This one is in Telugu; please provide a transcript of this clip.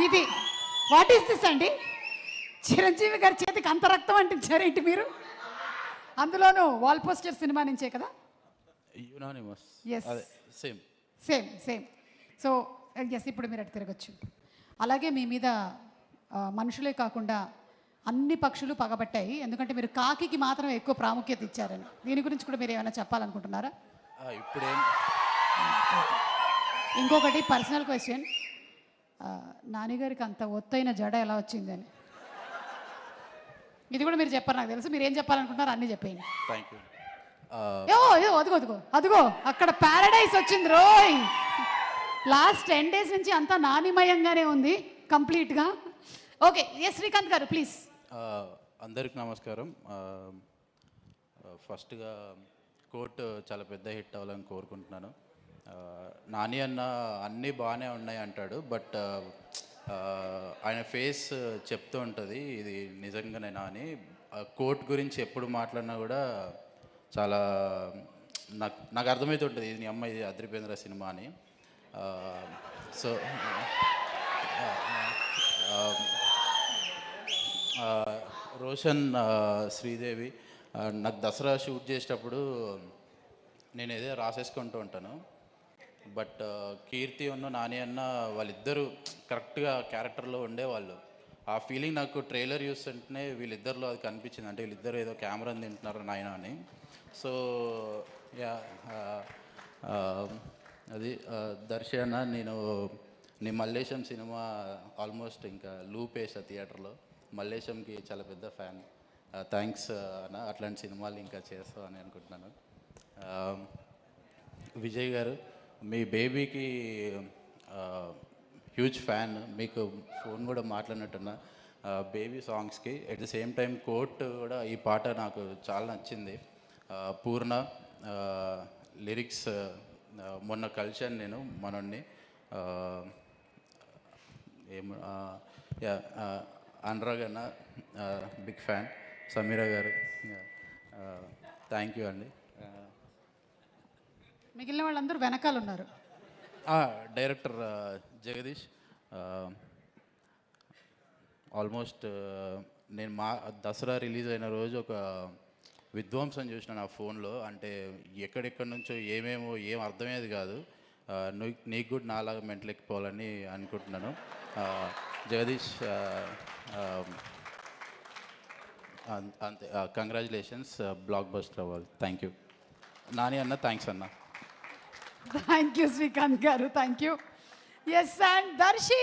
ఇది వాట్ ఈస్ దిస్ అండి? చిరంజీవి గారి చేతికి అంత రక్తం అంటించారేంటి మీరు? అందులోనూ వాల్ పోస్టర్ సినిమా నుంచే కదా? Unanimous. Yes, same same same. So yes, ఇప్పుడు మీరు అటు తిరగచ్చు. అలాగే మీ మీద మనుషులే కాకుండా అన్ని పక్షులు పగబట్టాయి, ఎందుకంటే మీరు కాకికి మాత్రం ఎక్కువ ప్రాముఖ్యత ఇచ్చారని. దీని గురించి కూడా మీరు ఏమైనా చెప్పాలనుకుంటున్నారా? ఇప్పుడేం ఇంకొకటి పర్సనల్ క్వశ్చన్, నాన్నగారికి అంత ఒత్తైన జడ ఎలా వచ్చిందని? ఇది కూడా మీరు చెప్పారు, నాకు తెలుసు. మీరు ఏం చెప్పాలనుకుంటున్నారు అన్నీ చెప్పేయండి. Thank you. అదిగో అదిగో అదిగో అక్కడ ప్యారడైస్ వచ్చింది రోయ్. లాస్ట్ 10 days నుంచి అంతా నానిమయంగానే ఉంది కంప్లీట్గా. ఓకే, ఎస్ శ్రీకాంత్ గారు ప్లీజ్. అందరికి నమస్కారం. ఫస్ట్గా కోర్టు చాలా పెద్ద హిట్ అవ్వాలని కోరుకుంటున్నాను. నాని అన్న అన్నీ బాగానే ఉన్నాయి అంటాడు, బట్ ఆయన ఫేస్ చెప్తూ ఉంటుంది ఇది నిజంగానే నాని. కోర్ట్ గురించి ఎప్పుడు మాట్లాడినా కూడా చాలా నాకు అర్థమవుతుంటుంది ఇది నీ అమ్మ ఇది అద్రిపేంద్ర సినిమా అని. సో రోషన్, శ్రీదేవి, నాకు దసరా షూట్ చేసేటప్పుడు నేను ఏదో రాసేసుకుంటూ ఉంటాను, బట్ కీర్తి ఉన్న నాని అన్న వాళ్ళిద్దరూ కరెక్ట్గా క్యారెక్టర్లో ఉండేవాళ్ళు. ఆ ఫీలింగ్ నాకు ట్రైలర్ చూస్తుంటేనే వీళ్ళిద్దరిలో అది కనిపించింది, అంటే వీళ్ళిద్దరు ఏదో కెమెరాని తింటున్నారు నాయన అని. సో యా, అది దర్శన, నేను నీ మల్లేశం సినిమా ఆల్మోస్ట్ ఇంకా లూప్ వేసా థియేటర్లో. మల్లేశంకి చాలా పెద్ద ఫ్యాన్. థ్యాంక్స్ అన్న, అట్లాంటి సినిమాలు ఇంకా చేస్తావు అని అనుకుంటున్నాను. విజయ్ గారు, మీ బేబీకి హ్యూజ్ ఫ్యాన్, మీకు ఫోన్ కూడా మాట్లాడినట్టున్నా బేబీ సాంగ్స్కి. At the same time court కూడా ఈ పాట నాకు చాలా నచ్చింది. పూర్ణ లిరిక్స్ మొన్న కలిశాను నేను మనోడిని. అనురాగ్ అన్న బిగ్ ఫ్యాన్. సమీరా గారు థ్యాంక్ యూ అండి. మిగిలిన వాళ్ళందరూ వెనకాల ఉన్నారు. డైరెక్టర్ జగదీష్, ఆల్మోస్ట్ నేను దసరా రిలీజ్ అయిన రోజు ఒక విధ్వంసం చూసిన నా ఫోన్లో, అంటే ఎక్కడెక్కడి నుంచో ఏమేమో ఏం అర్థమయ్యేది కాదు. నీకు కూడా నాలాగా మెంటలెక్కిపోవాలని అనుకుంటున్నాను. జగదీష్ అంతే, కంగ్రాచులేషన్స్, బ్లాక్ బస్టర్ అవ్వాలి. థ్యాంక్ యూ నాని అన్న. థ్యాంక్స్ అన్న. Thank you Srikanth garu, thank you. Yes, and Darsi